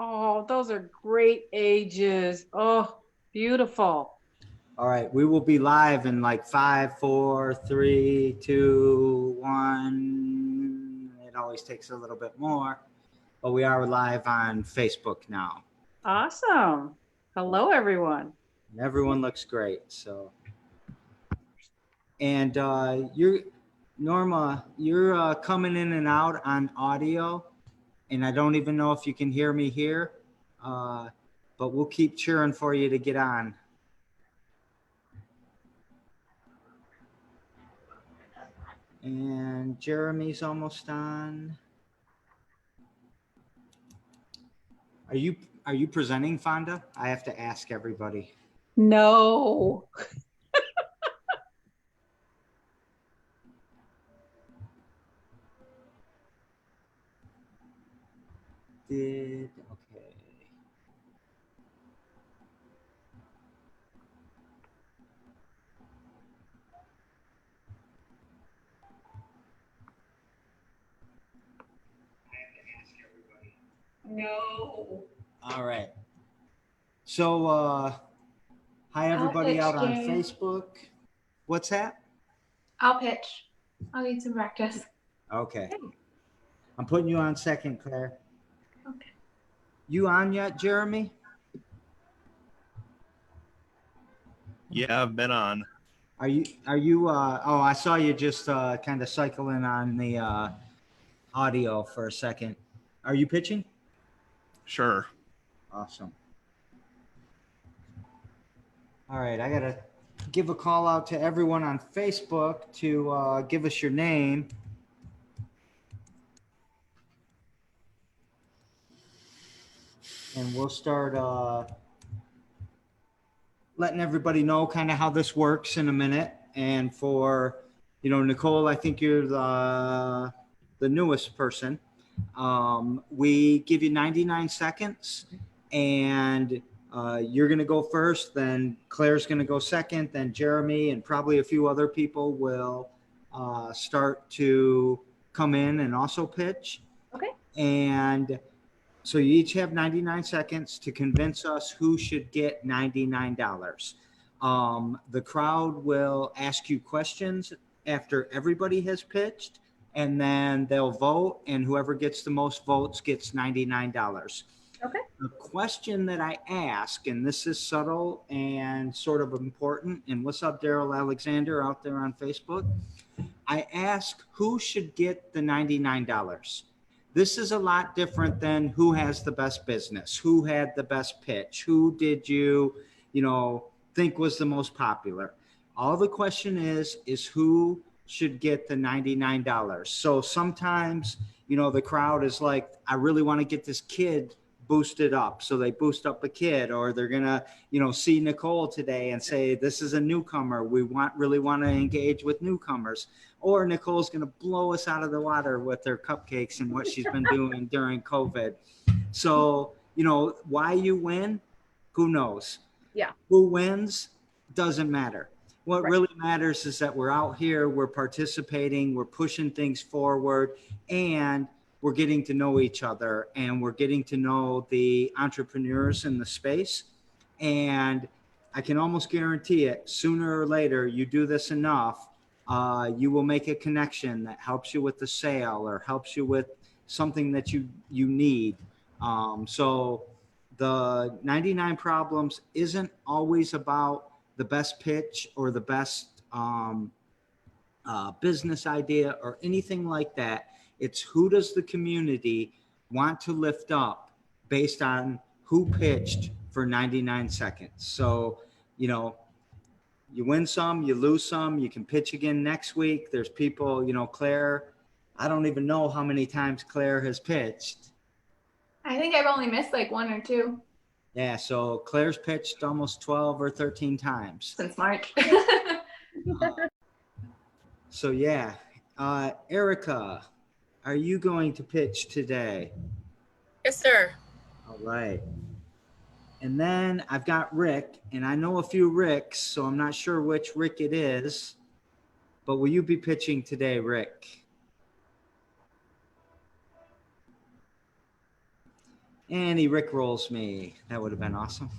Oh, those are great ages. Oh, beautiful. All right, we will be live in like 5, 4, 3, 2, 1. It always takes a little bit more, but we are live on Facebook now. Awesome. Hello, everyone. And everyone looks great. So, and you're Norma, you're coming in and out on audio, and I don't even know if you can hear me here, but we'll keep cheering for you to get on. And Jeremy's almost on. Are you presenting, Fonda? I have to ask everybody. No. Okay. No. All right. So, hi everybody pitch, out on Jerry. Facebook. What's that? I'll pitch. I'll need some practice. Okay. I'm putting you on second, Claire. Okay. You on yet, Jeremy? Yeah, I've been on. Are you, oh, I saw you just kind of cycling on the audio for a second. Are you pitching? Sure. Awesome. All right, I gotta give a call out to everyone on Facebook to give us your name. And we'll start letting everybody know kind of how this works in a minute. And for, Nicole, I think you're the newest person. We give you 99 seconds and you're going to go first, then Claire's going to go second, then Jeremy and probably a few other people will start to come in and also pitch. Okay. And so you each have 99 seconds to convince us who should get $99. The crowd will ask you questions after everybody has pitched, and then they'll vote, and whoever gets the most votes gets $99. Okay. The question that I ask, and this is subtle and sort of important, and what's up, Daryl Alexander out there on Facebook? I ask who should get the $99. This is a lot different than who has the best business, who had the best pitch, who did you think was the most popular. All the question is who should get the $99. So sometimes, the crowd is like, I really want to get this kid boosted up. So they boost up a kid, or they're going to, see Nicole today and say, this is a newcomer. We really want to engage with newcomers. Or Nicole's going to blow us out of the water with her cupcakes and what she's been doing during COVID. So, why you win, who knows? Yeah. Who wins doesn't matter. What Right. really matters is that we're out here, we're participating, we're pushing things forward, and we're getting to know each other, and we're getting to know the entrepreneurs in the space. And I can almost guarantee it, sooner or later, you do this enough, you will make a connection that helps you with the sale or helps you with something that you need. So the 99 Problems isn't always about the best pitch or the best business idea or anything like that. It's who does the community want to lift up based on who pitched for 99 seconds. So, you win some, you lose some, you can pitch again next week. There's people, Claire, I don't even know how many times Claire has pitched. I think I've only missed like 1 or 2 Yeah, so Claire's pitched almost 12 or 13 times. since March. So yeah, Erica, are you going to pitch today? Yes, sir. All right. And then I've got Rick, and I know a few Ricks, so I'm not sure which Rick it is, but will you be pitching today, Rick? And he rickrolls me. That would have been awesome.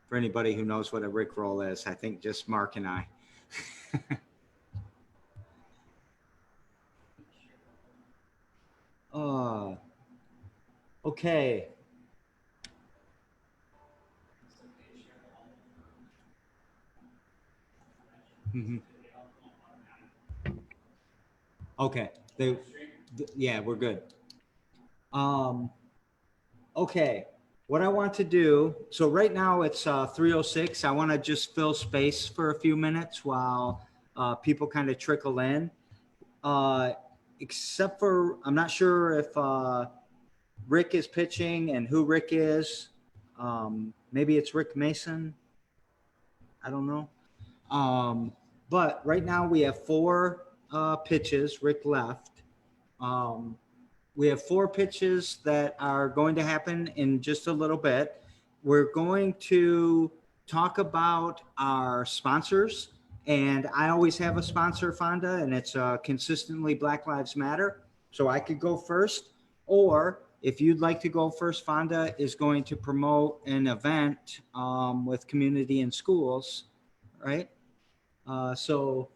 For anybody who knows what a rickroll is, I think just Mark and I. Okay. Mhm. Okay. Yeah, we're good. Okay. What I want to do, so right now it's 3:06. I want to just fill space for a few minutes while people kind of trickle in. Except for, I'm not sure if Rick is pitching and who Rick is. Maybe it's Rick Mason. I don't know. But right now we have four pitches. Rick left. We have four pitches that are going to happen in just a little bit. We're going to talk about our sponsors. And I always have a sponsor, Fonda, and it's consistently Black Lives Matter. So I could go first. Or if you'd like to go first, Fonda is going to promote an event with community and schools, right? So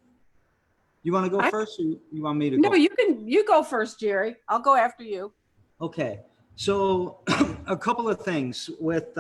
you want to go first, or you want me to go? No, you go first, Jerry. I'll go after you. Okay. So a couple of things with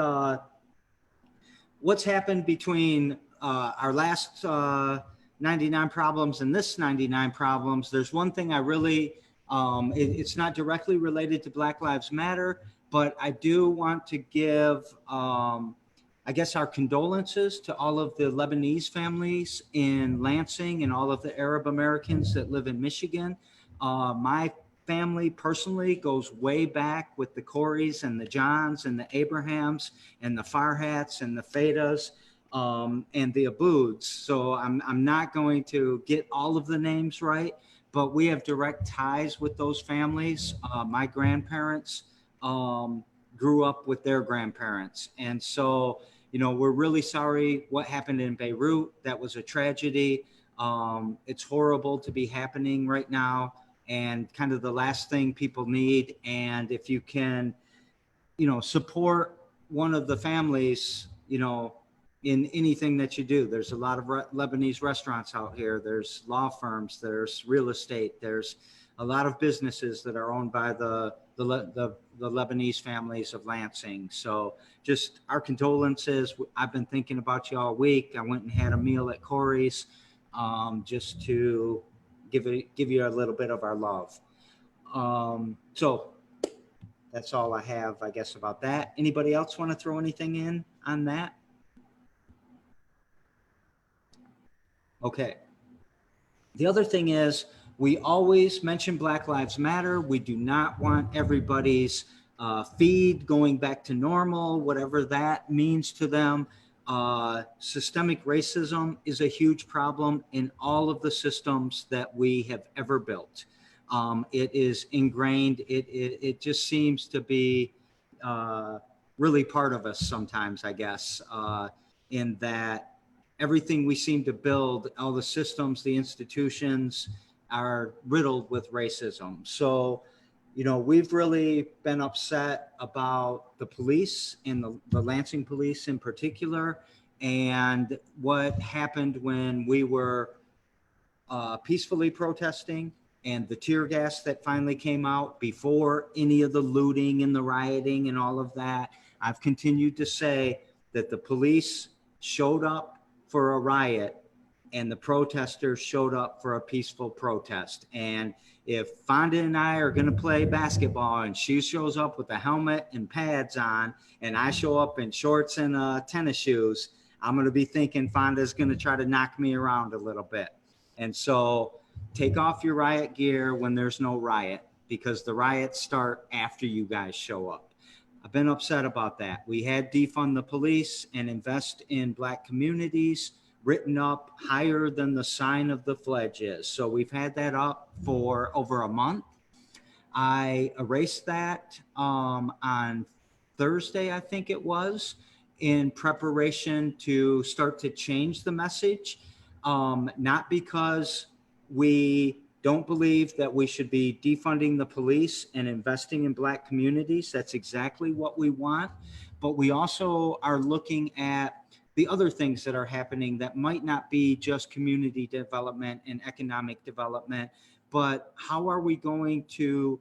what's happened between our last 99 problems and this 99 problems. There's one thing I really, it's not directly related to Black Lives Matter, but I do want to give, I guess, our condolences to all of the Lebanese families in Lansing and all of the Arab Americans that live in Michigan. My family personally goes way back with the Coreys and the Johns and the Abrahams and the Farhats and the Fedas and the Aboods. So I'm not going to get all of the names right, but we have direct ties with those families. My grandparents grew up with their grandparents. And so, you know, we're really sorry what happened in Beirut. That was a tragedy. It's horrible to be happening right now, and kind of the last thing people need. And if you can, you know, support one of the families, you know, in anything that you do. There's a lot of Lebanese restaurants out here. There's law firms, there's real estate, there's a lot of businesses that are owned by the Lebanese families of Lansing. So just our condolences. I've been thinking about you all week. I went and had a meal at Corey's just to give you a little bit of our love. So that's all I have, I guess, about that. Anybody else want to throw anything in on that? Okay. The other thing is, we always mention Black Lives Matter. We do not want everybody's feed going back to normal, whatever that means to them. Systemic racism is a huge problem in all of the systems that we have ever built. It is ingrained. It just seems to be really part of us sometimes, I guess, in that everything we seem to build, all the systems, the institutions are riddled with racism. So, you know, we've really been upset about the police and the Lansing police in particular, and what happened when we were peacefully protesting, and the tear gas that finally came out before any of the looting and the rioting and all of that. I've continued to say that the police showed up for a riot and the protesters showed up for a peaceful protest. And if Fonda and I are going to play basketball and she shows up with a helmet and pads on, and I show up in shorts and tennis shoes, I'm going to be thinking Fonda's going to try to knock me around a little bit. And so take off your riot gear when there's no riot, because the riots start after you guys show up. I've been upset about that. We had defund the police and invest in Black communities written up higher than the sign of the pledge is. So we've had that up for over a month. I erased that on Thursday, I think it was, in preparation to start to change the message. Not because we don't believe that we should be defunding the police and investing in Black communities. That's exactly what we want. But we also are looking at the other things that are happening that might not be just community development and economic development, but how are we going to,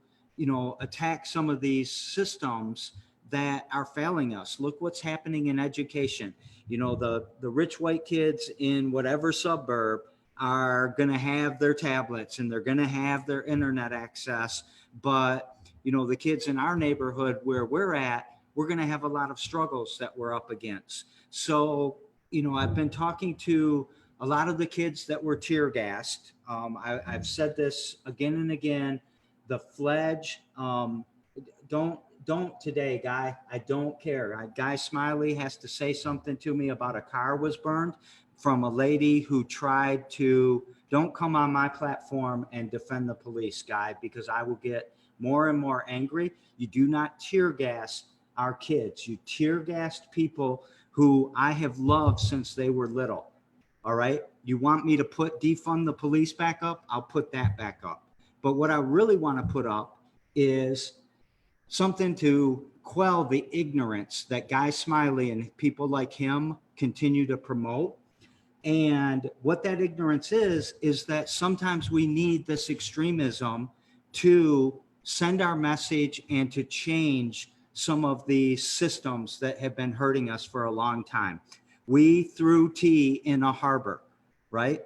attack some of these systems that are failing us? Look what's happening in education. The rich white kids in whatever suburb are going to have their tablets and they're going to have their internet access. But, the kids in our neighborhood where we're at, we're going to have a lot of struggles that we're up against. So, I've been talking to a lot of the kids that were tear gassed. I've said this again and again. The Fledge, don't today, Guy. I don't care. Guy Smiley has to say something to me about a car was burned from a lady who tried to, don't come on my platform and defend the police, Guy, because I will get more and more angry. You do not tear gas our kids. You tear gassed people who I have loved since they were little. All right. You want me to defund the police back up? I'll put that back up. But what I really want to put up is something to quell the ignorance that Guy Smiley and people like him continue to promote. And what that ignorance is that sometimes we need this extremism to send our message and to change some of the systems that have been hurting us for a long time. We threw tea in a harbor, right?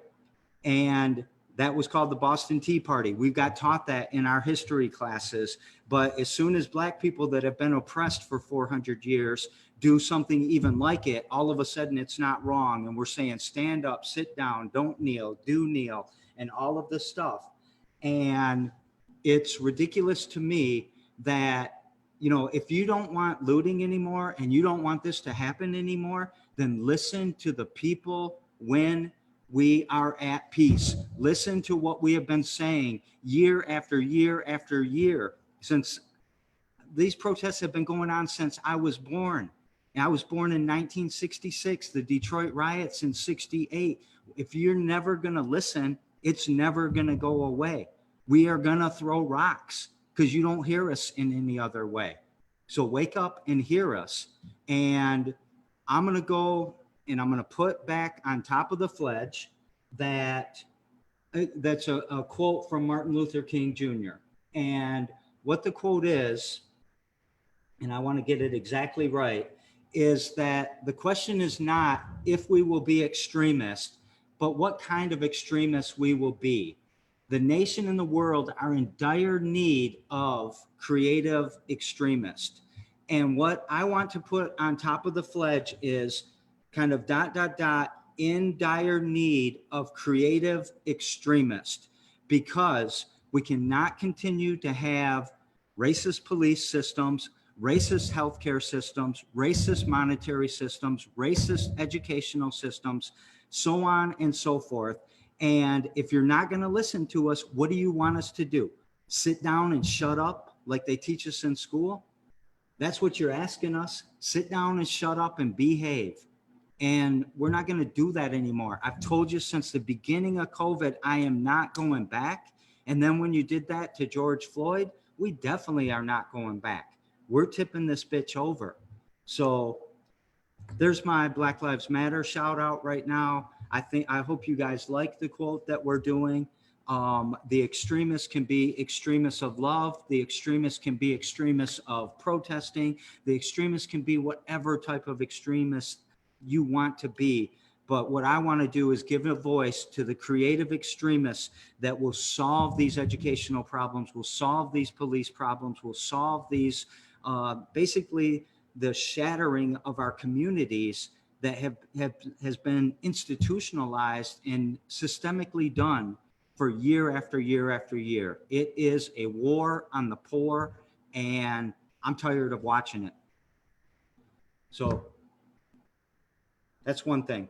And that was called the Boston Tea Party. We got taught that in our history classes. But as soon as Black people that have been oppressed for 400 years do something even like it, all of a sudden it's not wrong. And we're saying, stand up, sit down, don't kneel, do kneel, and all of this stuff. And it's ridiculous to me that, if you don't want looting anymore and you don't want this to happen anymore, then listen to the people when we are at peace. Listen to what we have been saying year after year after year, since these protests have been going on since I was born. And I was born in 1966, the Detroit riots in 68. If you're never going to listen, it's never going to go away. We are going to throw rocks because you don't hear us in any other way. So wake up and hear us. And I'm going to go and I'm going to put back on top of the Fledge that's a quote from Martin Luther King Jr. And what the quote is, and I want to get it exactly right, is that the question is not if we will be extremists, but what kind of extremists we will be. The nation and the world are in dire need of creative extremists. And what I want to put on top of the Fledge is kind of ... in dire need of creative extremists, because we cannot continue to have racist police systems, racist healthcare systems, racist monetary systems, racist educational systems, so on and so forth. And if you're not going to listen to us, what do you want us to do? Sit down and shut up like they teach us in school? That's what you're asking us? Sit down and shut up and behave. And we're not going to do that anymore. I've told you since the beginning of COVID, I am not going back. And then when you did that to George Floyd, we definitely are not going back. We're tipping this bitch over. So there's my Black Lives Matter shout out right now. I hope you guys like the quote that we're doing. The extremists can be extremists of love. The extremists can be extremists of protesting. The extremists can be whatever type of extremist you want to be. But what I want to do is give a voice to the creative extremists that will solve these educational problems, will solve these police problems, will solve these, basically the shattering of our communities that has been institutionalized and systemically done for year after year after year. It is a war on the poor, and I'm tired of watching it. So that's one thing.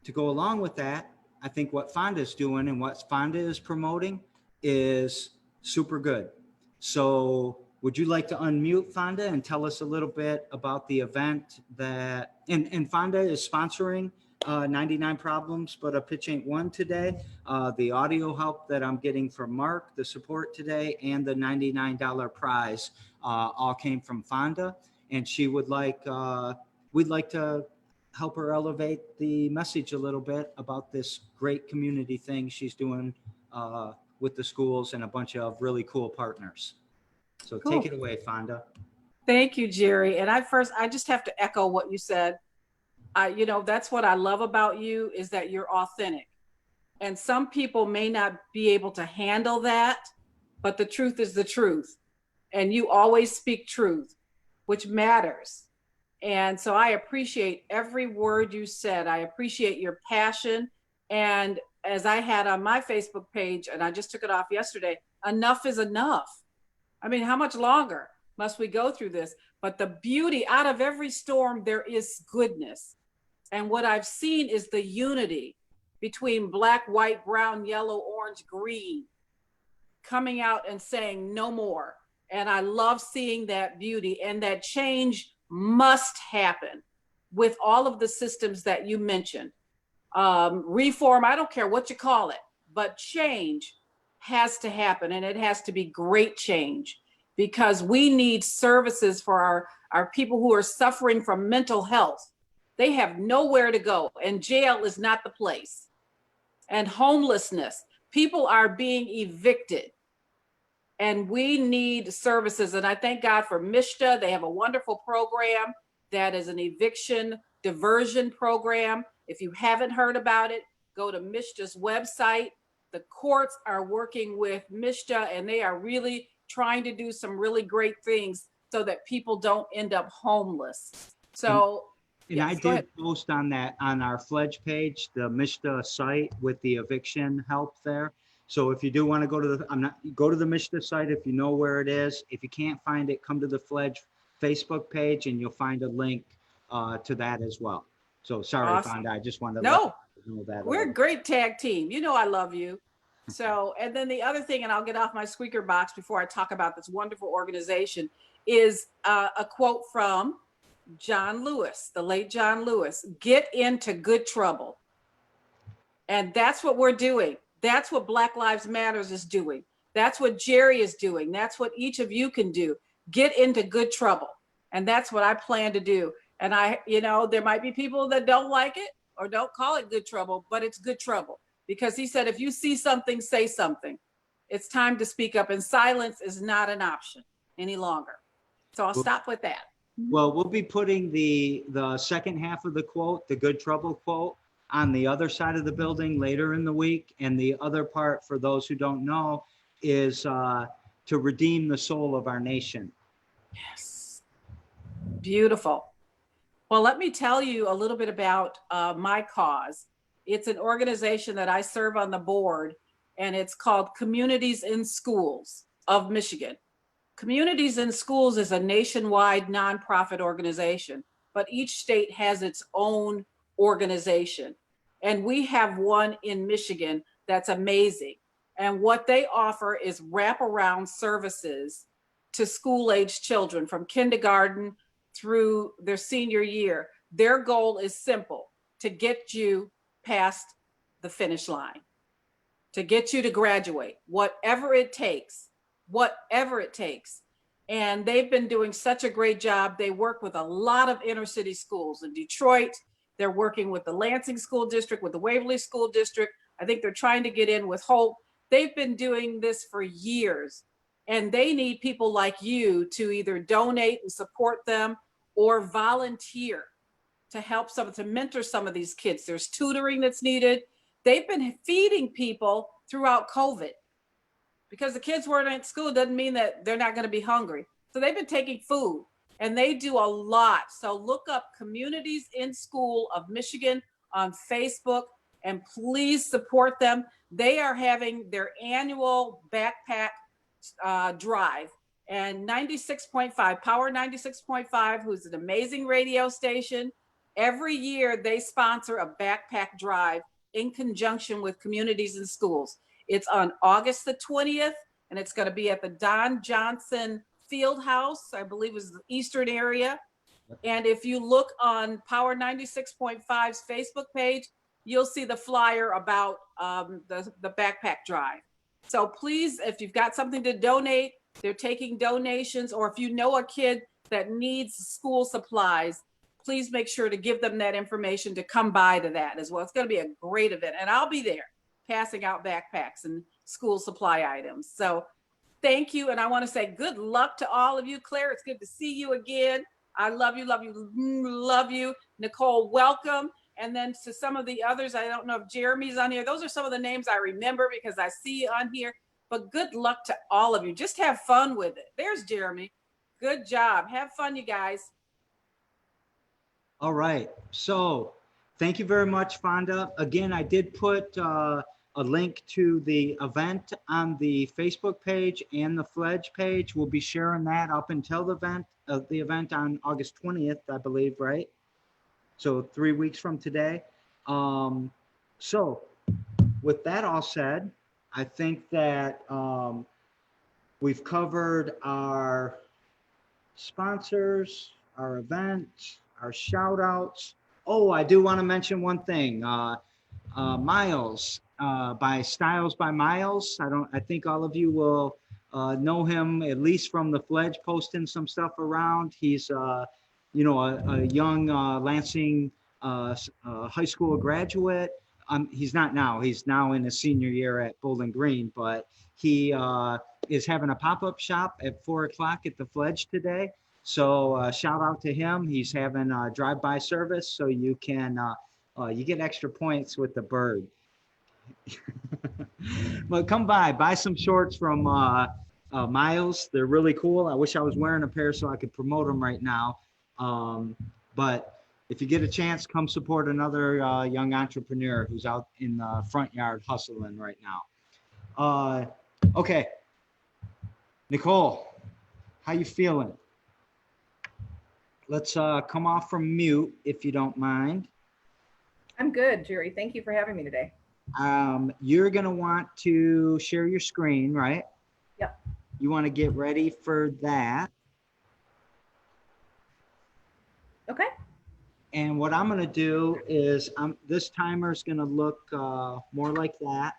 To go along with that, I think what Fonda is doing and what Fonda is promoting is super good. So would you like to unmute, Fonda, and tell us a little bit about the event that, and Fonda is sponsoring 99 problems, but a pitch ain't one today. The audio help that I'm getting from Mark, the support today, and the $99 prize all came from Fonda. And she would like, we'd like to help her elevate the message a little bit about this great community thing she's doing with the schools and a bunch of really cool partners. So Cool. take it away, Fonda. Thank you, Jerry. And I just have to echo what you said. That's what I love about you is that you're authentic. And some people may not be able to handle that, but the truth is the truth. And you always speak truth, which matters. And so I appreciate every word you said. I appreciate your passion. And as I had on my Facebook page, and I just took it off yesterday, enough is enough. I mean, how much longer must we go through this? But the beauty out of every storm, there is goodness. And what I've seen is the unity between black, white, brown, yellow, orange, green, coming out and saying no more. And I love seeing that beauty, and that change must happen with all of the systems that you mentioned. Reform, I don't care what you call it, but change has to happen, and it has to be great change, because we need services for our people who are suffering from mental health. They have nowhere to go, and jail is not the place. And homelessness, people are being evicted, and we need services. And I thank God for MISHDA. They have a wonderful program that is an eviction diversion program. If you haven't heard about it, go to MISHDA's website. The courts are working with MISHDA, and they are really trying to do some really great things so that people don't end up homeless. So, and yes, I go ahead. did post on that on our Fledge page, the MISHDA site with the eviction help there. So if you do want to go to the MISHDA site if you know where it is. If you can't find it, come to the Fledge Facebook page and you'll find a link to that as well. So sorry, Awesome. Fonda, I just wanted to No, let you know that. we're a great tag team. You know I love you. So, and then the other thing, and I'll get off my squeaker box before I talk about this wonderful organization, is a quote from John Lewis, the late John Lewis: "Get into good trouble." And that's what we're doing. That's what Black Lives Matters is doing. That's what Jerry is doing. That's what each of you can do. Get into good trouble. And that's what I plan to do. And there might be people that don't like it or don't call it good trouble, but it's good trouble. Because he said, if you see something, say something. It's time to speak up, and silence is not an option any longer. So I'll stop with that. Well, we'll be putting the second half of the quote, the good trouble quote, on the other side of the building later in the week. And the other part, for those who don't know, is to redeem the soul of our nation. Yes. Beautiful. Well, let me tell you a little bit about my cause. It's an organization that I serve on the board, and it's called Communities in Schools of Michigan. Communities in Schools is a nationwide nonprofit organization, but each state has its own organization. And we have one in Michigan that's amazing. And what they offer is wraparound services to school-age children from kindergarten through their senior year. Their goal is simple: to get you past the finish line, to get you to graduate, whatever it takes, whatever it takes. And they've been doing such a great job. They work with a lot of inner city schools in Detroit. They're working with the Lansing School District, with the Waverly School District. I think they're trying to get in with Hope. They've been doing this for years, and they need people like you to either donate and support them or volunteer to help to mentor some of these kids. There's tutoring that's needed. They've been feeding people throughout COVID, because the kids weren't at school doesn't mean that they're not going to be hungry. So they've been taking food, and they do a lot. So look up Communities in School of Michigan on Facebook, and please support them. They are having their annual backpack drive, and 96.5, Power 96.5, who's an amazing radio station, every year they sponsor a backpack drive in conjunction with Communities in Schools. It's on August the 20th, and it's going to be at the Don Johnson Field House, I believe is the Eastern area. And if you look on Power 96.5's Facebook page, you'll see the flyer about the backpack drive. So please, if you've got something to donate, they're taking donations, or if you know a kid that needs school supplies, please make sure to give them that information to come by to that as well. It's going to be a great event, and I'll be there passing out backpacks and school supply items. So thank you. And I want to say good luck to all of you. Claire, it's good to see you again. I love you, love you, love you. Nicole, welcome. And then to some of the others, I don't know if Jeremy's on here. Those are some of the names I remember because I see you on here. But good luck to all of you. Just have fun with it. There's Jeremy. Good job. Have fun, you guys. All right. So thank you very much, Fonda. Again, I did put a link to the event on the Facebook page and the Fledge page. We'll be sharing that up until the event on August 20th, I believe, right? So 3 weeks from today. So with that all said, I think that we've covered our sponsors, our event, our shout outs. Oh, I do want to mention one thing. Miles by Styles by Miles. I think all of you will know him at least from the Fledge posting some stuff around. He's a young Lansing high school graduate. He's not now. He's now in his senior year at Bowling Green, but he is having a pop-up shop at 4 o'clock at the Fledge today. So shout out to him. He's having a drive-by service, so you can you get extra points with the bird. But come buy some shorts from Miles. They're really cool. I wish I was wearing a pair so I could promote them right now. But if you get a chance, come support another young entrepreneur who's out in the front yard hustling right now. Okay, Nicole, how you feeling? Let's come off from mute if you don't mind. I'm good, Jerry. Thank you for having me today. You're gonna want to share your screen, right? Yep. You want to get ready for that. Okay. And what I'm gonna do is this timer is gonna look more like that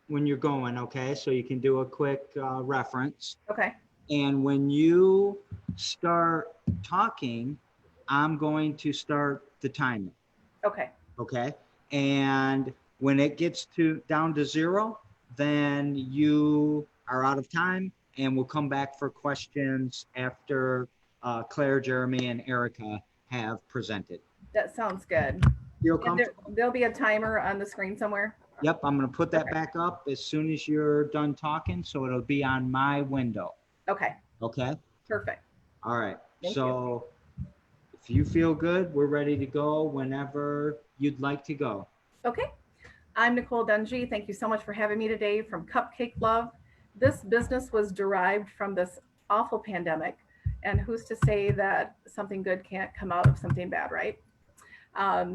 when you're going, okay? So you can do a quick reference. Okay. And when you start talking, I'm going to start the timer. Okay. Okay. And when it gets down to 0, then you are out of time, and we'll come back for questions after Claire, Jeremy, and Erica have presented. That sounds good. Feel And comfortable? there'll be a timer on the screen somewhere. Yep. I'm going to put that Okay. back up as soon as you're done talking. So it'll be on my window. Okay. Okay. Perfect. All right. Thank So if you feel good, we're ready to go whenever you'd like to go. Okay. I'm Nicole Dungy. Thank you so much for having me today from Cupcake Love. This business was derived from this awful pandemic. And who's to say that something good can't come out of something bad, right?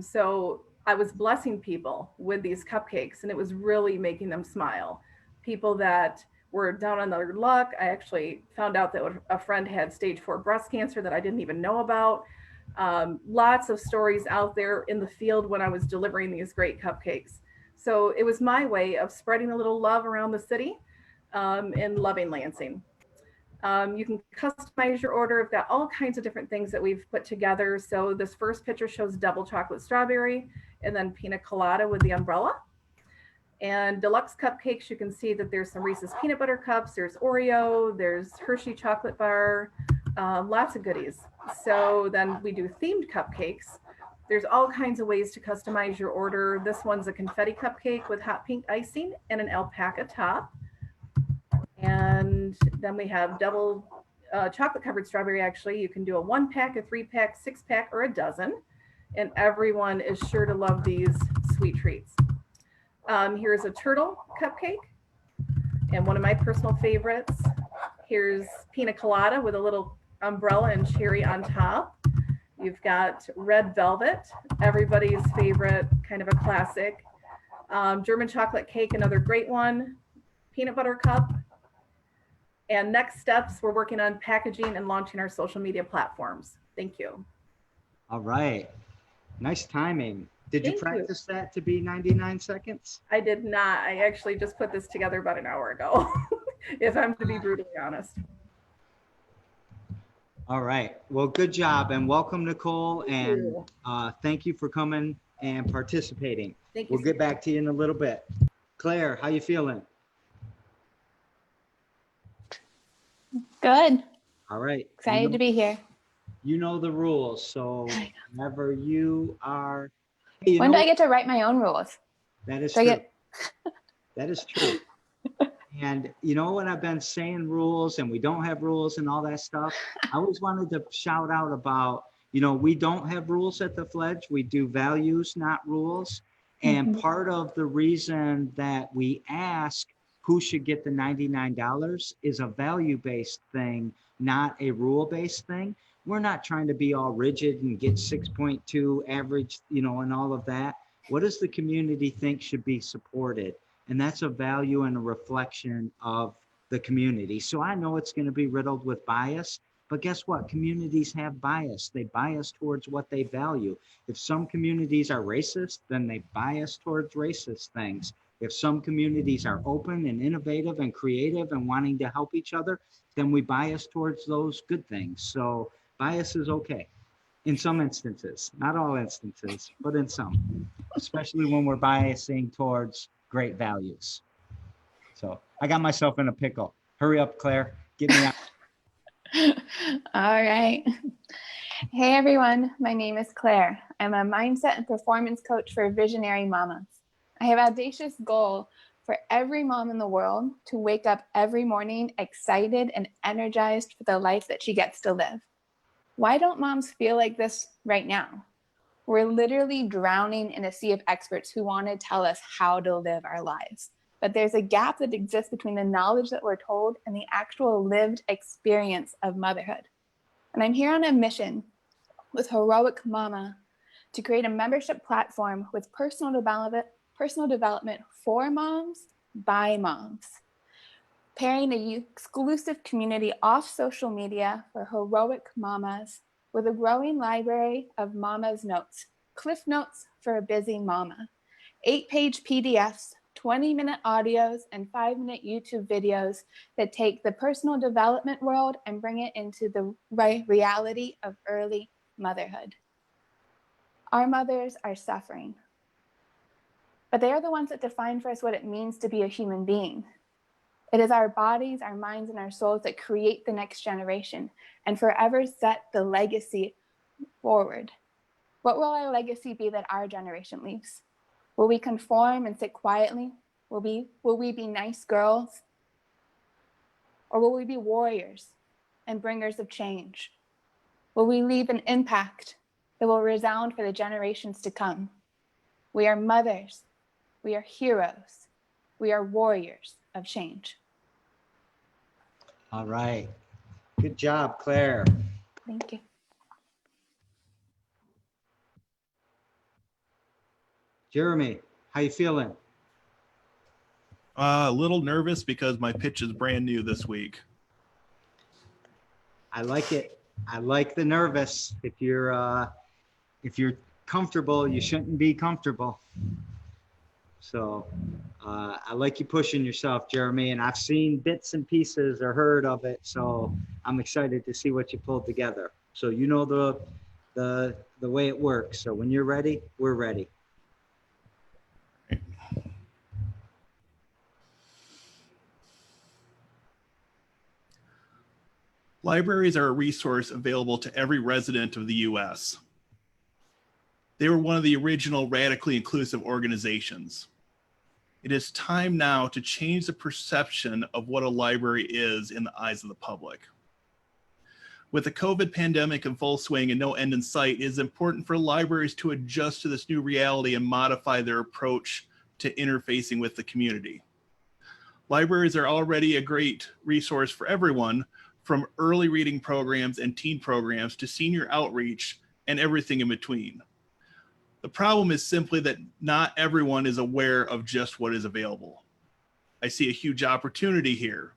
So I was blessing people with these cupcakes, and it was really making them smile. People that were down on their luck. I actually found out that a friend had stage 4 breast cancer that I didn't even know about. Lots of stories out there in the field when I was delivering these great cupcakes. So it was my way of spreading a little love around the city and loving Lansing. You can customize your order. I've got all kinds of different things that we've put together. So this first picture shows double chocolate strawberry and then pina colada with the umbrella. And deluxe cupcakes, you can see that there's some Reese's peanut butter cups, there's Oreo, there's Hershey chocolate bar, lots of goodies. So then we do themed cupcakes. There's all kinds of ways to customize your order. This one's a confetti cupcake with hot pink icing and an alpaca top. And then we have double chocolate covered strawberry. Actually, you can do a 1-pack, a 3-pack, 6-pack, or a dozen. And everyone is sure to love these sweet treats. Here's a turtle cupcake. And one of my personal favorites, here's pina colada with a little umbrella and cherry on top. You've got red velvet, everybody's favorite, kind of a classic. German chocolate cake, another great one. Peanut butter cup. And next steps, we're working on packaging and launching our social media platforms. Thank you. All right. Nice timing. Did you Thank you. practice that to be 99 seconds? I did not. I actually just put this together about an hour ago, if I'm to be brutally honest. All right. Well, good job and welcome, Nicole. And you. thank you for coming and participating. Thank you. We'll get back to you in a little bit. Claire, how you feeling? Good. All right. Excited to be here. You know the rules. So whenever you are, hey, you When do know, I get to write my own rules? that is Do I true. get- That is true. And you know what, I've been saying rules and we don't have rules and all that stuff. I always wanted to shout out about, you know, we don't have rules at the Fledge. We do values, not rules. And Mhm. part of the reason that we ask who should get the $99 is a value-based thing, not a rule-based thing. We're not trying to be all rigid and get 6.2 average, you know, and all of that. What does the community think should be supported? And that's a value and a reflection of the community. So I know it's going to be riddled with bias, but guess what? Communities have bias. They bias towards what they value. If some communities are racist, then they bias towards racist things. If some communities are open and innovative and creative and wanting to help each other, then we bias towards those good things. So bias is okay in some instances, not all instances, but in some, especially when we're biasing towards great values. So I got myself in a pickle. Hurry up, Claire. Get me out. All right. Hey, everyone. My name is Claire. I'm a mindset and performance coach for visionary mamas. I have an audacious goal for every mom in the world to wake up every morning excited and energized for the life that she gets to live. Why don't moms feel like this right now? We're literally drowning in a sea of experts who want to tell us how to live our lives. But there's a gap that exists between the knowledge that we're told and the actual lived experience of motherhood. And I'm here on a mission with Heroic Mama to create a membership platform with personal development for moms by moms, pairing an exclusive community off social media for heroic mamas with a growing library of mama's notes, cliff notes for a busy mama, 8-page PDFs, 20-minute audios, and 5-minute YouTube videos that take the personal development world and bring it into the reality of early motherhood. Our mothers are suffering, but they are the ones that define for us what it means to be a human being. It is our bodies, our minds, and our souls that create the next generation and forever set the legacy forward. What will our legacy be that our generation leaves? Will we conform and sit quietly? Will we be nice girls? Or will we be warriors and bringers of change? Will we leave an impact that will resound for the generations to come? We are mothers. We are heroes. We are warriors of change. All right. Good job, Claire. Thank you. Jeremy, how you feeling? A little nervous because my pitch is brand new this week. I like it. I like the nervous. If you're comfortable, you shouldn't be comfortable. So I like you pushing yourself, Jeremy, and I've seen bits and pieces or heard of it. So I'm excited to see what you pulled together. So you know the way it works. So when you're ready, we're ready. Libraries are a resource available to every resident of the U.S. They were one of the original radically inclusive organizations. It is time now to change the perception of what a library is in the eyes of the public. With the COVID pandemic in full swing and no end in sight, it is important for libraries to adjust to this new reality and modify their approach to interfacing with the community. Libraries are already a great resource for everyone, from early reading programs and teen programs to senior outreach and everything in between. The problem is simply that not everyone is aware of just what is available. I see a huge opportunity here.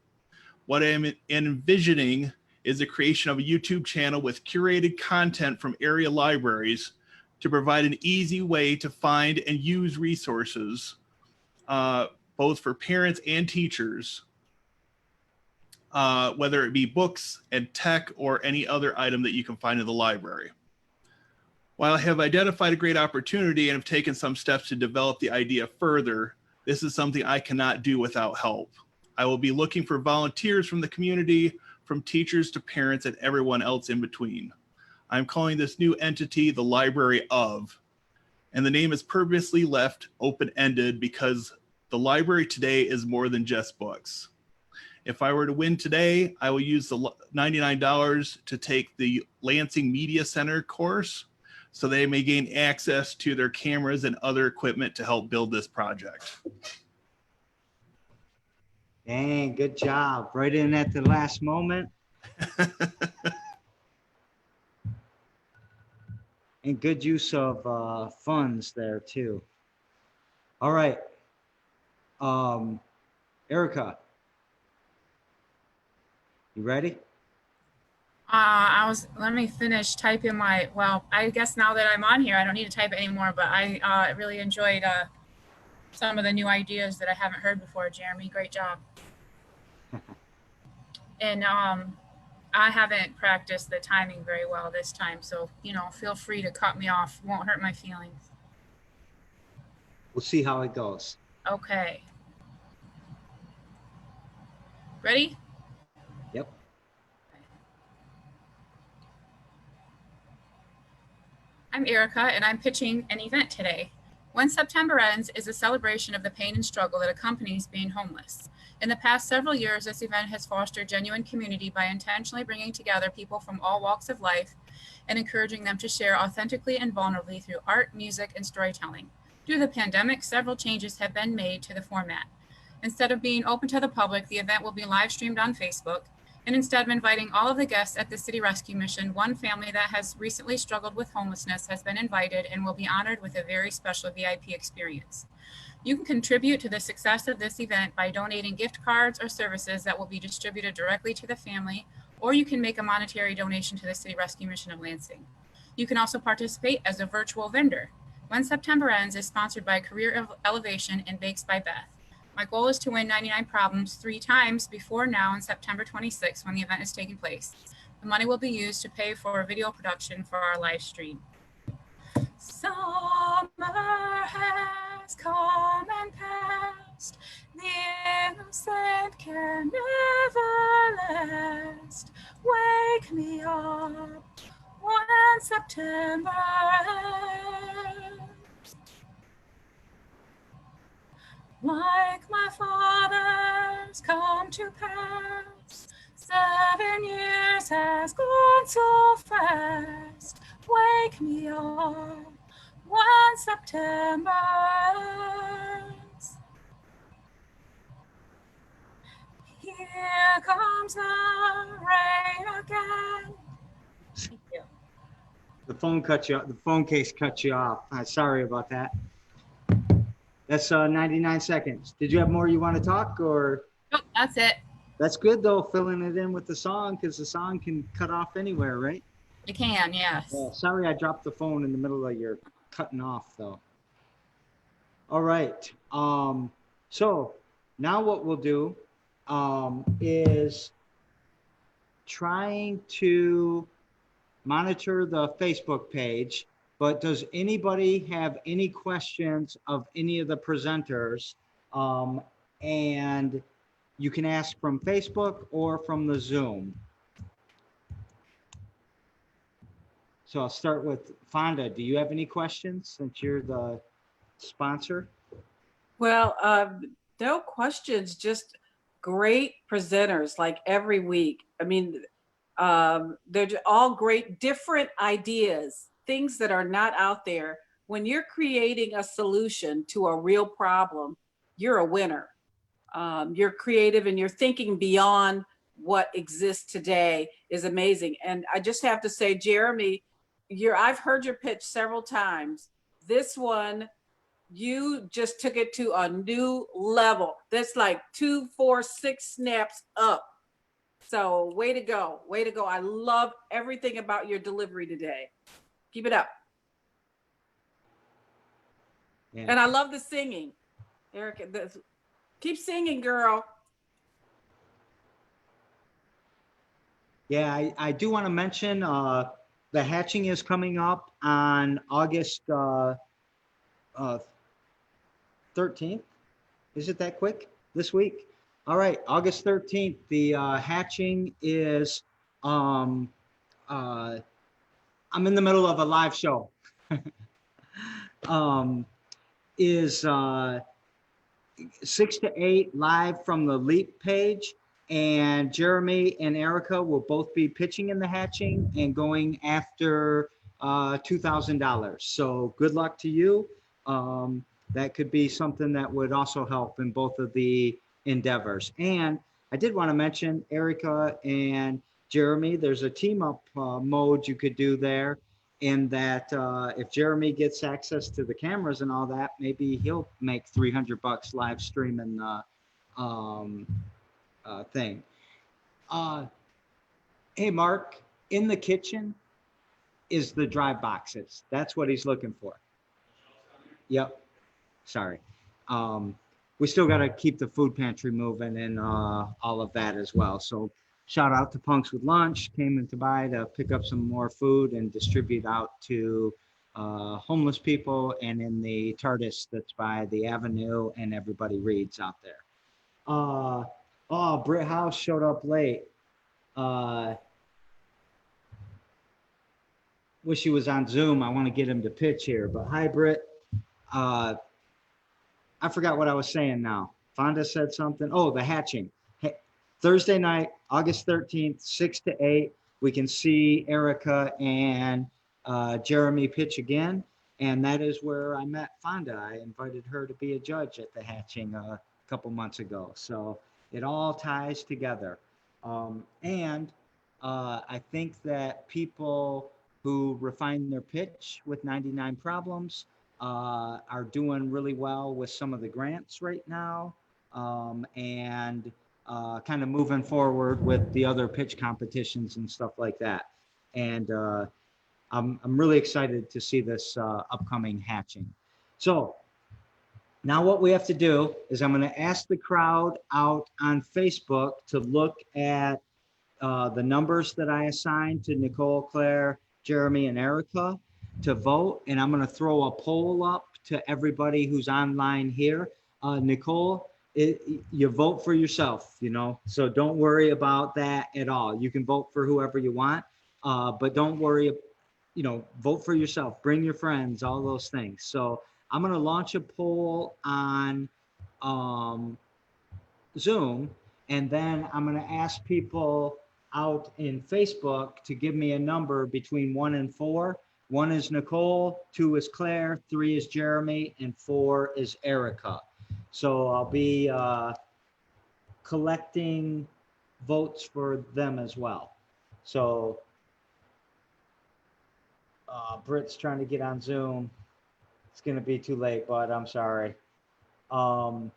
What I'm envisioning is the creation of a YouTube channel with curated content from area libraries to provide an easy way to find and use resources, both for parents and teachers, whether it be books and tech or any other item that you can find in the library. While I have identified a great opportunity and have taken some steps to develop the idea further, this is something I cannot do without help. I will be looking for volunteers from the community, from teachers to parents and everyone else in between. I'm calling this new entity the Library of, and the name is purposely left open-ended because the library today is more than just books. If I were to win today, I will use the $99 to take the Lansing Media Center course so they may gain access to their cameras and other equipment to help build this project. Dang, good job. Right in at the last moment. And good use of funds there too. All right. Erica, you ready? Let me finish typing well, I guess now that I'm on here, I don't need to type it anymore, but I really enjoyed some of the new ideas that I haven't heard before, Jeremy. Great job. And I haven't practiced the timing very well this time, so, feel free to cut me off. It won't hurt my feelings. We'll see how it goes. Okay. Ready? Yep. I'm Erica, and I'm pitching an event today. When September Ends is a celebration of the pain and struggle that accompanies being homeless. In the past several years, this event has fostered genuine community by intentionally bringing together people from all walks of life and encouraging them to share authentically and vulnerably through art, music, and storytelling. Due to the pandemic, several changes have been made to the format. Instead of being open to the public, the event will be live streamed on Facebook. And instead of inviting all of the guests at the City Rescue Mission, one family that has recently struggled with homelessness has been invited and will be honored with a very special VIP experience. You can contribute to the success of this event by donating gift cards or services that will be distributed directly to the family, or you can make a monetary donation to the City Rescue Mission of Lansing. You can also participate as a virtual vendor. When September Ends is sponsored by Career Elevation and Bakes by Beth. My goal is to win 99 Problems 3 times before now on September 26th when the event is taking place. The money will be used to pay for video production for our live stream. Summer has come and passed. The innocent can never last. Wake me up when September ends. Like my father's come to pass, 7 years has gone so fast. Wake me up when September ends. Here comes the rain again. Thank you. The phone cut you off. The phone case cut you off. Sorry about that. That's 99 seconds. Did you have more you want to talk or? Nope, that's it. That's good though, filling it in with the song because the song can cut off anywhere, right? You can, yes. Yeah, sorry, I dropped the phone in the middle of your cutting off though. All right. So now what we'll do is trying to monitor the Facebook page. But does anybody have any questions of any of the presenters? And you can ask from Facebook or from the Zoom. So I'll start with Fonda. Do you have any questions since you're the sponsor? Well, no questions, just great presenters like every week. I mean, they're all great, different ideas. Things that are not out there. When you're creating a solution to a real problem, you're a winner. You're creative and you're thinking beyond what exists today is amazing. And I just have to say, Jeremy, I've heard your pitch several times. This one, you just took it to a new level. That's like 2, 4, 6 snaps up. So way to go. Way to go. I love everything about your delivery today. Keep it up. Yeah. And I love the singing. Erica, keep singing, girl. Yeah, I do want to mention the hatching is coming up on August 13th. Is it that quick this week? All right, August 13th. The hatching is, I'm in the middle of a live show. Is 6 to 8 live from the Leap page. And Jeremy and Erica will both be pitching in the hatching and going after $2,000. So good luck to you. That could be something that would also help in both of the endeavors. And I did want to mention Erica and Jeremy. There's a team up mode you could do there, in that if Jeremy gets access to the cameras and all that, maybe he'll make $300 live streaming the thing. Hey, Mark, in the kitchen is the dry boxes. That's what he's looking for. Yep. Sorry. We still got to keep the food pantry moving and all of that as well. So shout out to Punks with Lunch, came in to buy to pick up some more food and distribute out to homeless people, and in the TARDIS that's by the Avenue and Everybody Reads out there. Oh, Britt House showed up late. Wish he was on Zoom. I want to get him to pitch here, but hi, Britt. I forgot what I was saying now. Fonda said something. Oh, the hatching. Hey, Thursday night, August 13th, 6 to 8. We can see Erica and Jeremy pitch again. And that is where I met Fonda. I invited her to be a judge at the hatching a couple months ago. So it all ties together. And I think that people who refine their pitch with 99 Problems are doing really well with some of the grants right now, and kind of moving forward with the other pitch competitions and stuff like that. And I'm really excited to see this upcoming hatching. So now what we have to do is I'm going to ask the crowd out on Facebook to look at the numbers that I assigned to Nicole, Claire, Jeremy, and Erica to vote. And I'm going to throw a poll up to everybody who's online here. Nicole, you vote for yourself, you know, so don't worry about that at all. You can vote for whoever you want, but don't worry, you know, vote for yourself, bring your friends, all those things. So I'm going to launch a poll on Zoom, and then I'm going to ask people out in Facebook to give me a number between 1 and 4. 1 is Nicole, 2 is Claire, 3 is Jeremy, and 4 is Erica. So I'll be collecting votes for them as well. So Britt's trying to get on Zoom. It's going to be too late, but I'm sorry. Does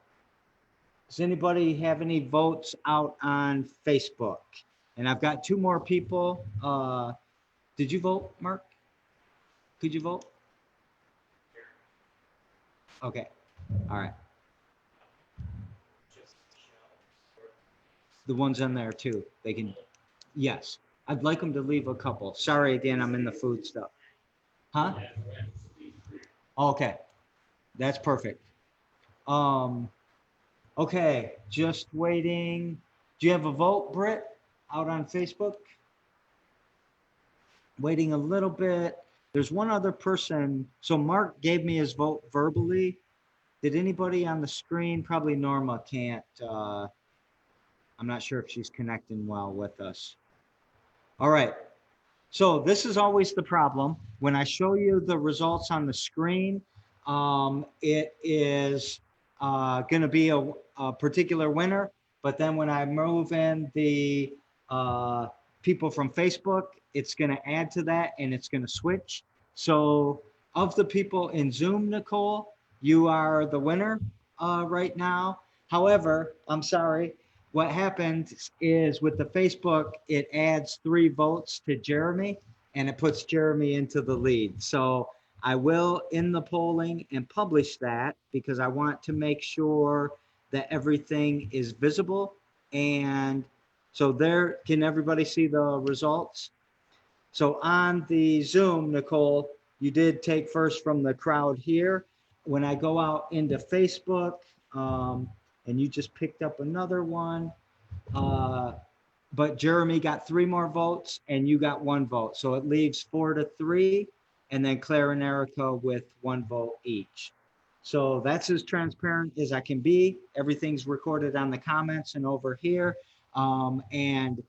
anybody have any votes out on Facebook? And I've got 2 more people. Did you vote, Mark? Could you vote? Okay. All right. The ones on there too. They can, yes. I'd like them to leave a couple. Sorry again, I'm in the food stuff. Huh? Okay. That's perfect. Okay, just waiting. Do you have a vote, Britt, out on Facebook? Waiting a little bit. There's one other person. So Mark gave me his vote verbally. Did anybody on the screen? Probably Norma can't. I'm not sure if she's connecting well with us. All right. So this is always the problem. When I show you the results on the screen, it is going to be a particular winner. But then when I move in the people from Facebook, it's going to add to that and it's going to switch. So of the people in Zoom, Nicole, you are the winner right now. However, I'm sorry, what happened is with the Facebook, it adds 3 votes to Jeremy and it puts Jeremy into the lead. So I will in the polling and publish that because I want to make sure that everything is visible. And so there, can everybody see the results? So on the Zoom, Nicole, you did take first from the crowd here. When I go out into Facebook, and you just picked up another one, but Jeremy got 3 more votes and you got 1 vote. So it leaves 4-3, and then Claire and Erica with 1 vote each. So that's as transparent as I can be. Everything's recorded on the comments and over here. And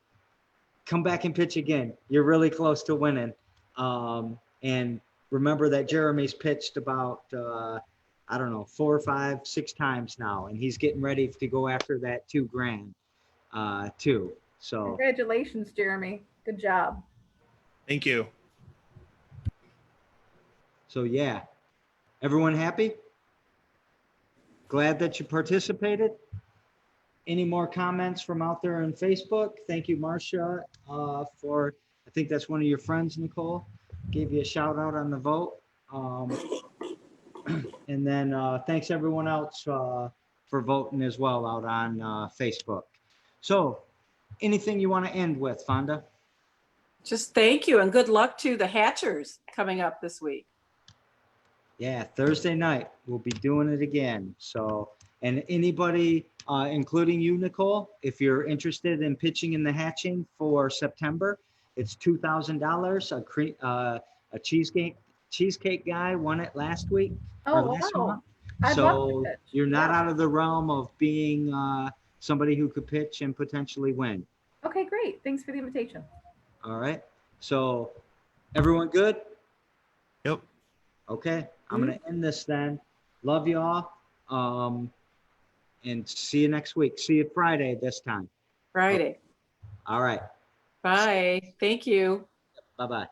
come back and pitch again. You're really close to winning. And remember that Jeremy's pitched about, I don't know, 4, 5, 6 times now, and he's getting ready to go after that $2,000 too. So Congratulations, Jeremy. Good job. Thank you. yeah, everyone happy? Glad that you participated. Any more comments from out there on Facebook? Thank you, Marcia, for, I think that's one of your friends, Nicole, gave you a shout out on the vote. And then thanks everyone else for voting as well out on Facebook. So anything you want to end with, Fonda? Just thank you and good luck to the Hatchers coming up this week. Yeah, Thursday night, we'll be doing it again. So, and anybody, including you, Nicole, if you're interested in pitching in the hatching for September, it's $2,000. A cheesecake guy won it last week. or Oh, last wow. month. I'd love So to pitch. you're not Yeah. out of the realm of being somebody who could pitch and potentially win. Okay, great. Thanks for the invitation. All right. So everyone good? Yep. Okay. I'm going to end this then. Love you all. And see you next week. See you Friday this time. Friday. All right. Bye. Thank you. Bye-bye.